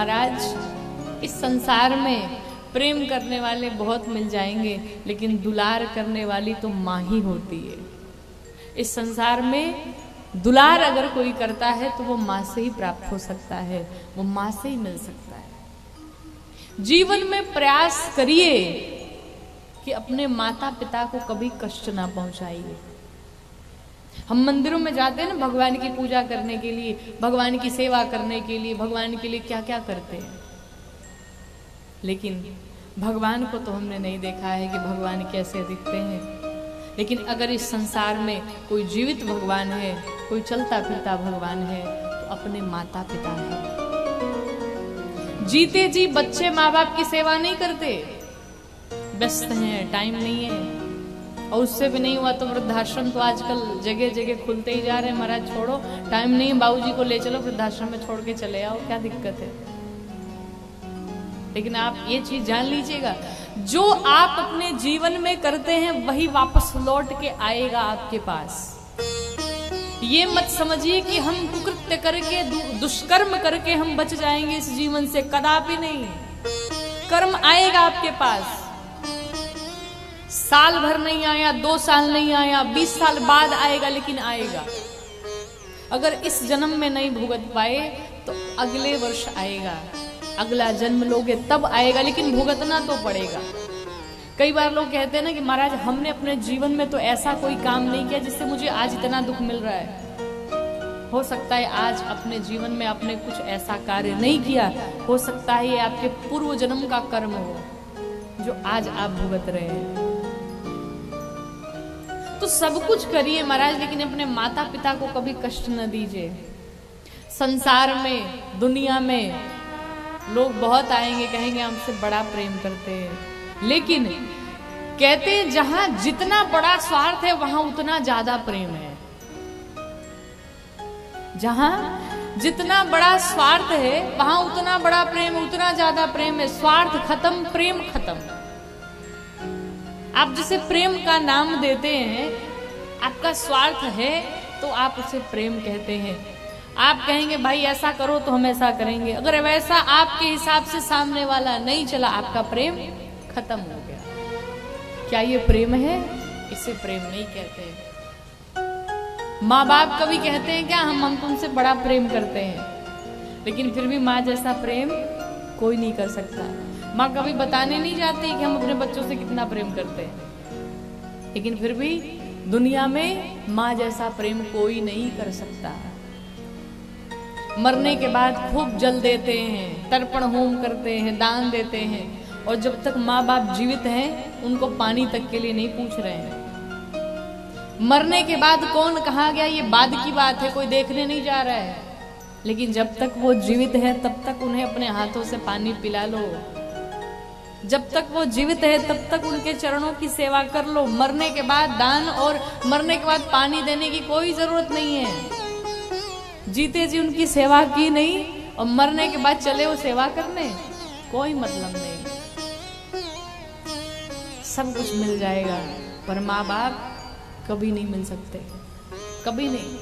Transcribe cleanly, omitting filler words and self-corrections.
महाराज इस संसार में प्रेम करने वाले बहुत मिल जाएंगे, लेकिन दुलार करने वाली तो माँ ही होती है। इस संसार में दुलार अगर कोई करता है तो वो माँ से ही प्राप्त हो सकता है, वो माँ से ही मिल सकता है। जीवन में प्रयास करिए कि अपने माता पिता को कभी कष्ट ना पहुंचाइए। हम मंदिरों में जाते हैं ना भगवान की पूजा करने के लिए, भगवान की सेवा करने के लिए, भगवान के लिए क्या क्या करते हैं, लेकिन भगवान को तो हमने नहीं देखा है कि भगवान कैसे दिखते हैं। लेकिन अगर इस संसार में कोई जीवित भगवान है, कोई चलता फिरता भगवान है, तो अपने माता पिता है। जीते जी बच्चे माँ बाप की सेवा नहीं करते, व्यस्त हैं, टाइम नहीं है। और उससे भी नहीं हुआ तो वृद्धाश्रम तो आजकल जगह जगह खुलते ही जा रहे हैं। महाराज छोड़ो, टाइम नहीं है, बाबूजी को ले चलो वृद्धाश्रम में, छोड़ के चले आओ, क्या दिक्कत है। लेकिन आप ये चीज जान लीजिएगा, जो आप अपने जीवन में करते हैं वही वापस लौट के आएगा आपके पास। ये मत समझिए कि हम कुकृत्य करके, दुष्कर्म करके हम बच जाएंगे इस जीवन से, कदापि नहीं। कर्म आएगा आपके पास, साल भर नहीं आया, 2 साल नहीं आया, 20 साल बाद आएगा, लेकिन आएगा। अगर इस जन्म में नहीं भुगत पाए तो अगले वर्ष आएगा, अगला जन्म लोगे तब आएगा, लेकिन भुगतना तो पड़ेगा। कई बार लोग कहते हैं ना कि महाराज हमने अपने जीवन में तो ऐसा कोई काम नहीं किया जिससे मुझे आज इतना दुख मिल रहा है। हो सकता है आज अपने जीवन में आपने कुछ ऐसा कार्य नहीं किया, हो सकता है ये आपके पूर्व जन्म का कर्म हो जो आज आप भुगत रहे हैं। तो सब कुछ करिए महाराज, लेकिन अपने माता पिता को कभी कष्ट न दीजिए। संसार में, दुनिया में लोग बहुत आएंगे, कहेंगे हमसे बड़ा प्रेम करते हैं, लेकिन कहते हैं जहां जितना बड़ा स्वार्थ है वहां उतना ज्यादा प्रेम है। जहां जितना बड़ा स्वार्थ है वहां उतना बड़ा प्रेम, उतना ज्यादा प्रेम है। स्वार्थ खत्म, प्रेम खत्म। आप जिसे प्रेम का नाम देते हैं, आपका स्वार्थ है तो आप उसे प्रेम कहते हैं। आप कहेंगे भाई ऐसा करो तो हम ऐसा करेंगे, अगर वैसा आपके हिसाब से सामने वाला नहीं चला, आपका प्रेम खत्म हो गया। क्या ये प्रेम है? इसे प्रेम नहीं कहते। माँ बाप कभी कहते हैं क्या हम तुमसे बड़ा प्रेम करते हैं, लेकिन फिर भी माँ जैसा प्रेम कोई नहीं कर सकता। माँ कभी बताने नहीं जाती कि हम अपने बच्चों से कितना प्रेम करते हैं, लेकिन फिर भी दुनिया में माँ जैसा प्रेम कोई नहीं कर सकता। मरने के बाद खूब जल देते हैं, तर्पण होम करते हैं, दान देते हैं, और जब तक माँ बाप जीवित हैं उनको पानी तक के लिए नहीं पूछ रहे हैं। मरने के बाद कौन कहाँ गया ये बाद की बात है, कोई देखने नहीं जा रहा है, लेकिन जब तक वो जीवित है तब तक उन्हें अपने हाथों से पानी पिला लो। जब तक वो जीवित है तब तक उनके चरणों की सेवा कर लो। मरने के बाद दान और मरने के बाद पानी देने की कोई जरूरत नहीं है। जीते जी उनकी सेवा की नहीं और मरने के बाद चले वो सेवा करने, कोई मतलब नहीं। सब कुछ मिल जाएगा, पर माँ बाप कभी नहीं मिल सकते, कभी नहीं।